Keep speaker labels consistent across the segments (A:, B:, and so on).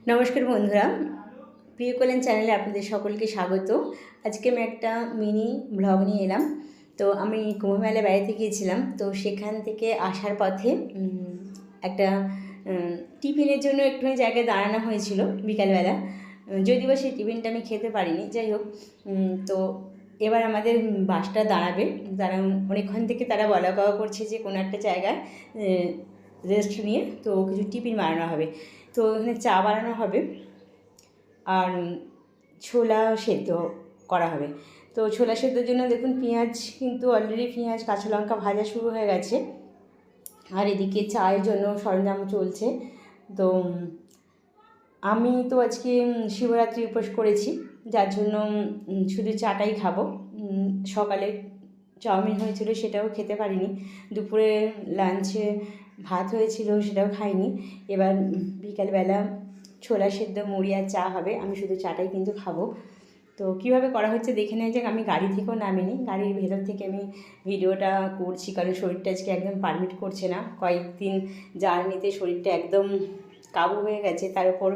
A: নমস্কার বন্ধুরা, প্রিয় কল্যাণ চ্যানেলে আপনাদের সকলকে স্বাগত। আজকে আমি একটা মিনি ব্লগ নিয়ে এলাম। তো আমি কুম্ভ মেলায় বেড়াতে গিয়েছিলাম। তো সেখান থেকে আসার পথে একটা টিফিনের জন্য একটুখানি জায়গায় দাঁড়ানো হয়েছিল বিকালবেলা। যদিও সেই টিফিনটা আমি খেতে পারিনি, যাই হোক। তো এবার আমাদের বাসটা দাঁড়াবে, তারা অনেকক্ষণ থেকে তারা বলা কওয়া করছে যে কোনো একটা জায়গায় রেস্ট নিয়ে তো কিছু টিফিন বানানো হবে। তো এখানে চা বানানো হবে আর ছোলা সেদ্ধ করা হবে। তো ছোলা সেদ্ধর জন্য দেখুন পেঁয়াজ কিন্তু অলরেডি পেঁয়াজ কাঁচা লঙ্কা ভাজা শুরু হয়ে গেছে, আর এদিকে চায়ের জন্য সরঞ্জাম চলছে। তো আমি তো আজকে শিবরাত্রি উপোস করেছি, যার জন্য শুধু চাটাই খাবো। সকালে চাউমিন হয়েছিল, সেটাও খেতে পারিনি। দুপুরে লাঞ্চে ভাত হয়েছিল, সেটাও খাইনি। এবার বিকালবেলা ছোলা সেদ্ধ মুড়ি আর চা হবে, আমি শুধু চাটাই কিন্তু খাবো। তো কীভাবে করা হচ্ছে দেখে নেওয়া যাক। আমি গাড়ি থেকেও নামিনি, গাড়ির ভেতর থেকে আমি ভিডিওটা করছি, কারণ শরীরটা আজকে একদম পারমিট করছে না। কয়েকদিন জার্নিতে শরীরটা একদম কাবু হয়ে গেছে, তার উপর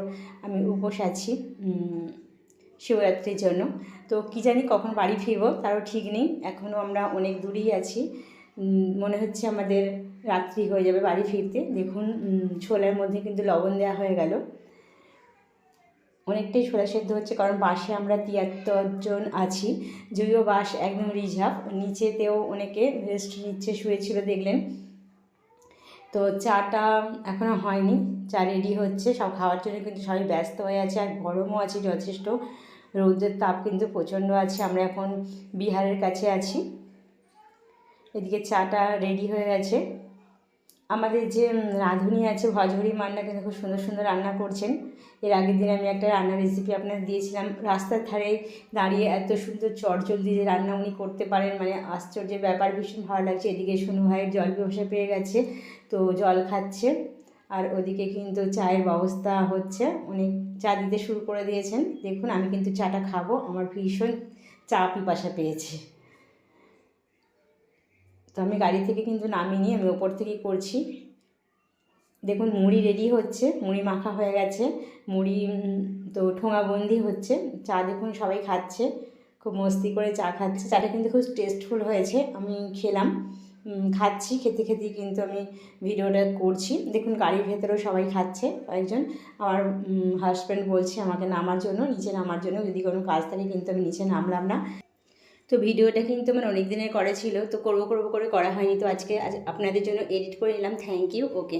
A: আমি উপোস আছি শিবরাত্রির জন্য। তো কী জানি কখন বাড়ি ফিরবো তারও ঠিক নেই, এখনও আমরা অনেক দূরেই আছি। মনে হচ্ছে আমাদের রাত্রি হয়ে যাবে বাড়ি ফিরতে। দেখুন ছোলার মধ্যে কিন্তু লবণ দেওয়া হয়ে গেল, অনেকটাই ছোলা সেদ্ধ হচ্ছে, কারণ বাসে আমরা 73 জন আছি। যদিও বাস একদম রিজার্ভ, নিচেতেও অনেকে রেস্ট নিচ্ছে, শুয়েছিল দেখলেন। তো চাটা এখনও হয়নি, চা রেডি হচ্ছে, সব খাওয়ার জন্য কিন্তু সবাই ব্যস্ত হয়ে আছে। আর গরমও আছে যথেষ্ট, রৌদ্রের তাপ কিন্তু প্রচণ্ড আছে। আমরা এখন বিহারের কাছে আছি। এদিকে চাটা রেডি হয়ে গেছে। আমাদের যে রাঁধুনি আছে ভজহরি মান্না, কিন্তু খুব সুন্দর সুন্দর রান্না করছেন। এর আগের দিন আমি একটা রান্নার রেসিপি আপনাদের দিয়েছিলাম। রাস্তার ধারে দাঁড়িয়ে এত সুন্দর চটজলদি যে রান্না উনি করতে পারেন, মানে আশ্চর্যের ব্যাপার, ভীষণ ভালো লাগছে। এদিকে সোনু ভাইয়ের জল পিপাসা পেয়ে গেছে, তো জল খাচ্ছে। আর ওদিকে কিন্তু চায়ের ব্যবস্থা হচ্ছে, উনি চা দিতে শুরু করে দিয়েছেন। দেখুন আমি কিন্তু চাটা খাবো, আমার ভীষণ চা পিপাসা পেয়েছে। তো আমি গাড়ি থেকে কিন্তু নামিনি, আমি ওপর থেকেই করছি। দেখুন মুড়ি রেডি হচ্ছে, মুড়ি মাখা হয়ে গেছে, মুড়ি তো ঠোঙাবন্দি হচ্ছে। চা দেখুন সবাই খাচ্ছে, খুব মস্তি করে চা খাচ্ছে। চাটা কিন্তু খুব টেস্টফুল হয়েছে, আমি খেলাম, খাচ্ছি, খেতে খেতেই কিন্তু আমি ভিডিওটা করছি। দেখুন গাড়ির ভেতরেও সবাই খাচ্ছে। কয়েকজন, আমার হাজব্যান্ড বলছে আমাকে নামার জন্য, নিচে নামার জন্য, যদি কোনো কাজ থাকে, কিন্তু আমি নিচে নামলাম না। তো ভিডিওটা কিন্তু আমার অনেক দিনের করা ছিল, তো করবো করে করা হয়নি। তো আজকে আপনাদের জন্য এডিট করে নিলাম। Thank you. ওকে।